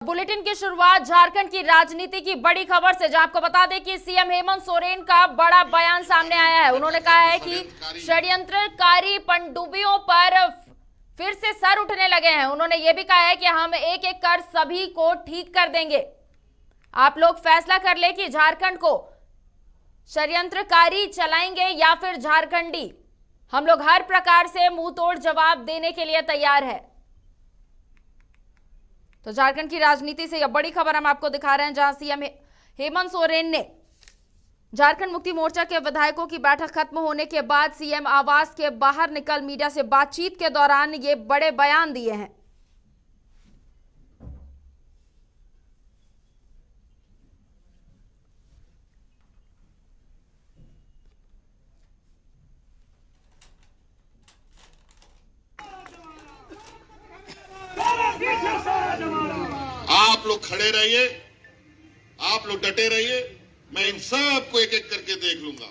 Bulletin की शुरुआत झारखंड की राजनीति की बड़ी खबर से, जहां आपको बता दें कि सीएम हेमंत सोरेन का बड़ा बयान सामने आया है। उन्होंने कहा है कि षड्यंत्रकारी पनडुब्बियों पर फिर से सर उठने लगे हैं। उन्होंने ये भी कहा है कि हम एक एक कर सभी को ठीक कर देंगे। आप लोग फैसला कर ले कि झारखंड को षड्यंत्रकारी चलाएंगे या फिर झारखंडी। हम लोग हर प्रकार से मुंह तोड़ जवाब देने के लिए तैयार है। तो झारखंड की राजनीति से यह बड़ी खबर हम आपको दिखा रहे हैं, जहां सीएम हेमंत सोरेन ने झारखंड मुक्ति मोर्चा के विधायकों की बैठक खत्म होने के बाद सीएम आवास के बाहर निकल मीडिया से बातचीत के दौरान ये बड़े बयान दिए हैं। आप लोग खड़े रहिए, आप लोग डटे रहिए, मैं इन सब को एक एक करके देख लूंगा।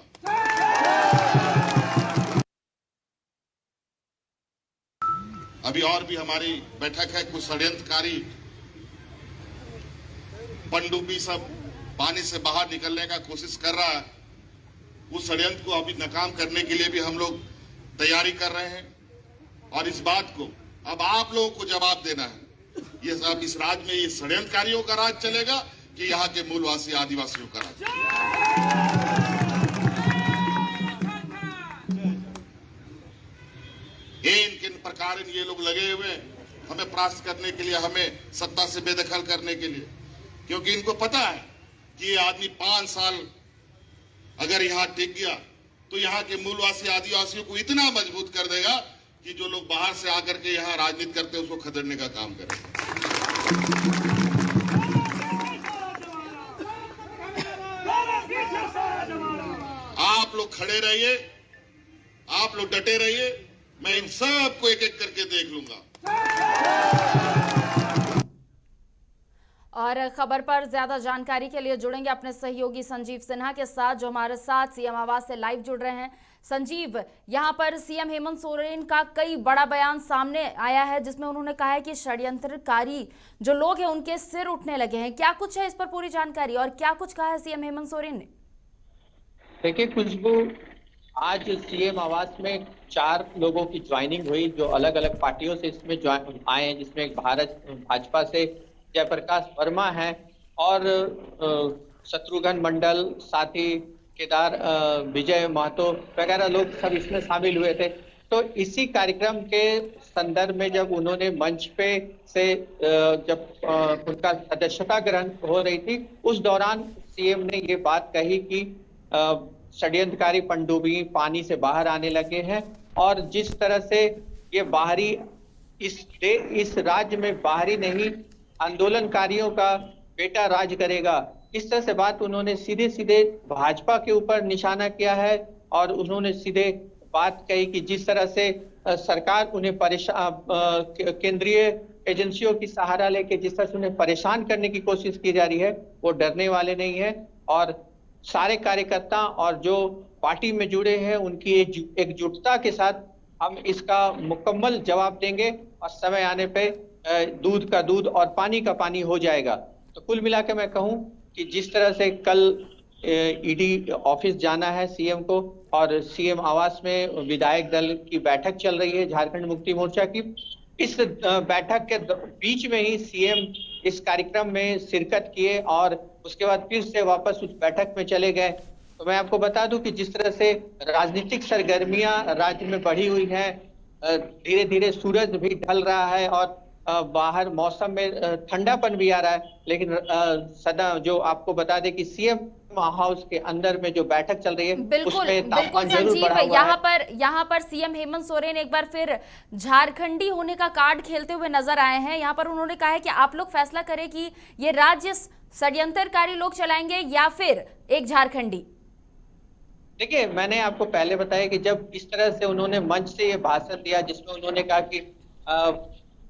अभी और भी हमारी बैठक है। कुछ षड्यंत्रकारी पनडुब्बी सब पानी से बाहर निकलने का कोशिश कर रहा है। उस षड्यंत्र को अभी नाकाम करने के लिए भी हम लोग तैयारी कर रहे हैं और इस बात को अब आप लोगों को जवाब देना है। ये सब इस राज्य में ये षड्यंत्रकारियों का राज चलेगा कि यहाँ के मूलवासी आदिवासियों का राज? किन प्रकार ये लोग लगे हुए हमें परास्त करने के लिए, हमें सत्ता से बेदखल करने के लिए, क्योंकि इनको पता है कि ये आदमी 5 साल अगर यहाँ टिक गया तो यहाँ के मूलवासी आदिवासियों को इतना मजबूत कर देगा कि जो लोग बाहर से आकर के यहाँ राजनीति करते हैं उसको खदेड़ने का काम करेंगे। आप लोग खड़े रहिए, आप लोग डटे रहिए, मैं इन सब को एक एक करके देख लूंगा। और खबर पर ज्यादा जानकारी के लिए जुड़ेंगे अपने सहयोगी संजीव सिन्हा के साथ, जो हमारे साथ सीएम आवास से लाइव जुड़ रहे हैं। संजीव, यहां पर सीएम हेमंत सोरेन का कई बड़ा बयान सामने आया है, जिसमें उन्होंने कहा है कि षड्यंत्रकारी जो लोग हैं उनके सिर उठने लगे हैं। क्या कुछ है इस पर पूरी जानकारी और क्या कुछ कहा है सीएम हेमंत सोरेन ने? देखिए खुशबू, आज सीएम आवास में 4 लोगों की ज्वाइनिंग हुई जो अलग अलग पार्टियों से इसमें आए हैं, जिसमें भाजपा से जयप्रकाश वर्मा है और शत्रुघ्न मंडल, साथ ही केदार विजय महतो वगैरह लोग सब इसमें शामिल हुए थे। तो इसी कार्यक्रम के संदर्भ में जब उन्होंने मंच पे से जब उनका सदस्यता ग्रहण हो रही थी, उस दौरान सीएम ने ये बात कही कि षड्यंत्रकारी पनडुब्बी पानी से बाहर आने लगे हैं और जिस तरह से ये बाहरी इस राज्य में बाहरी नहीं आंदोलनकारियों का बेटा राज करेगा, इस तरह से बात उन्होंने सीधे सीधे भाजपा के ऊपर निशाना किया है। और उन्होंने सीधे बात कही कि जिस तरह से सरकार उन्हें केंद्रीय एजेंसियों की सहारा लेके जिस तरह से उन्हें परेशान करने की कोशिश की जा रही है, वो डरने वाले नहीं है। और सारे कार्यकर्ता और जो पार्टी में जुड़े हैं उनकी एकजुटता के साथ हम इसका मुकम्मल जवाब देंगे और समय आने पे दूध का दूध और पानी का पानी हो जाएगा। तो कुल मिला के मैं कहूं कि जिस तरह से कल ईडी ऑफिस जाना है सीएम को और सीएम आवास में विधायक दल की बैठक चल रही है झारखंड मुक्ति मोर्चा की, इस बैठक के बीच में ही सीएम इस कार्यक्रम में शिरकत किए और उसके बाद फिर से वापस उस बैठक में चले गए। तो मैं आपको बता दूं कि जिस तरह से राजनीतिक सरगर्मियां राज्य में बढ़ी हुई हैं, धीरे धीरे सूरज भी ढल रहा है और बाहर मौसम में ठंडापन भी आ रहा है, लेकिन सदा जो आपको बता दें कि सीएम हाउस के अंदर में जो बैठक चल रही है उसमें तापमान जरूर बढ़ा हुआ है। यहाँ पर सीएम हेमंत सोरेन एक बार फिर झारखंडी होने का कार्ड खेलते हुए नजर आए हैं। यहाँ पर उन्होंने कहा है कि आप लोग फैसला करें कि ये राज्य षड्यंत्रकारी लोग चलाएंगे या फिर एक झारखंडी। देखिए, मैंने आपको पहले बताया कि जब इस तरह से उन्होंने मंच से ये भाषण दिया जिसमें उन्होंने कहा कि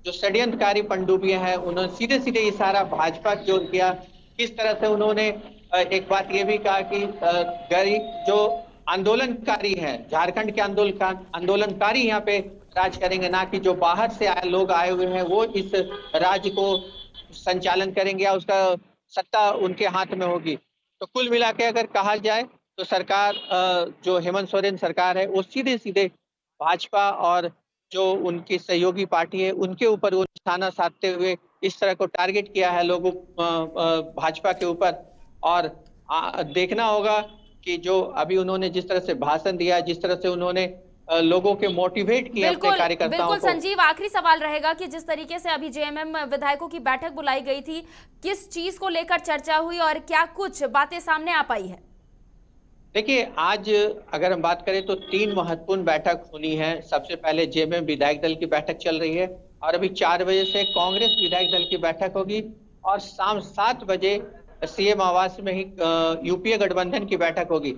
जो षड्यंत्रकारी पनडुब्बियां हैं, उन्होंने सीधे सीधे इशारा भाजपा की ओर किया। किस तरह से उन्होंने एक बात ये भी कहा कि गरीब जो आंदोलनकारी हैं, झारखंड के आंदोलनकारी यहाँ पे राज करेंगे, ना कि जो बाहर से आए लोग आए हुए हैं वो इस राज्य को संचालन करेंगे या उसका सत्ता उनके हाथ में होगी। तो कुल मिला के अगर कहा जाए तो सरकार जो हेमंत सोरेन सरकार है वो सीधे सीधे भाजपा और जो उनकी सहयोगी पार्टी है उनके ऊपर वो निशाना साधते हुए इस तरह को टारगेट किया है लोगों भाजपा के ऊपर। और देखना होगा कि जो अभी उन्होंने जिस तरह से भाषण दिया, जिस तरह से उन्होंने लोगों के मोटिवेट किया अपने कार्यकर्ताओं बिल्कुल को। संजीव, आखिरी सवाल रहेगा कि जिस तरीके से अभी जेएमएम विधायकों की बैठक बुलाई गई थी, किस चीज को लेकर चर्चा हुई और क्या कुछ बातें सामने आ पाई है? देखिए, आज अगर हम बात करें तो 3 महत्वपूर्ण बैठक होनी है। सबसे पहले जेएमएम विधायक दल की बैठक चल रही है और अभी 4 बजे से कांग्रेस विधायक दल की बैठक होगी और शाम 7 बजे सीएम आवास में ही यूपीए गठबंधन की बैठक होगी।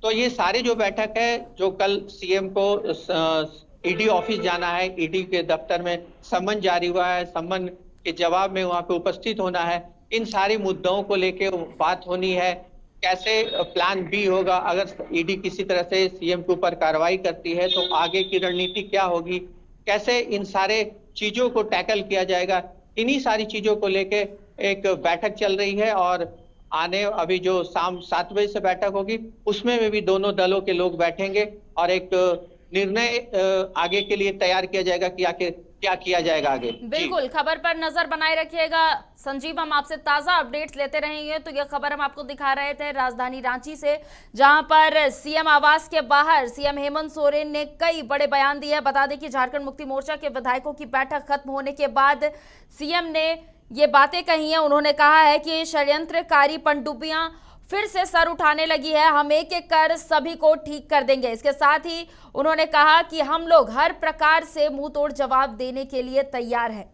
तो ये सारे जो बैठक है, जो कल सीएम को ईडी ऑफिस जाना है, ईडी के दफ्तर में सम्मन जारी हुआ है, सम्मन के जवाब में वहां पे उपस्थित होना है, इन सारे मुद्दों को लेके बात होनी है। कैसे प्लान बी होगा अगर ईडी किसी तरह से सीएम के ऊपर कार्रवाई करती है तो आगे की रणनीति क्या होगी, कैसे इन सारे चीजों को टैकल किया जाएगा, इन्हीं सारी चीजों को लेके एक बैठक चल रही है। और आने अभी जो शाम 7 बजे से बैठक होगी उसमें भी दोनों दलों के लोग बैठेंगे और एक निर्णय आगे के लिए तैयार किया जाएगा कि आखिर क्या किया जाएगा आगे। बिल्कुल, खबर पर नजर बनाए रखिएगा संजीव, हम आपसे ताजा अपडेट्स लेते रहेंगे। तो यह खबर हम आपको दिखा रहे थे राजधानी रांची से, जहां पर सीएम आवास के बाहर सीएम हेमंत सोरेन ने कई बड़े बयान दिए। बता दें कि झारखंड मुक्ति मोर्चा के विधायकों की बैठक खत्म होने के बाद सीएम ने ये बातें कही हैं। उन्होंने कहा है कि षड्यंत्रकारी पनडुब्बियां फिर से सर उठाने लगी है, हम एक एक कर सभी को ठीक कर देंगे। इसके साथ ही उन्होंने कहा कि हम लोग हर प्रकार से मुंह तोड़ जवाब देने के लिए तैयार हैं।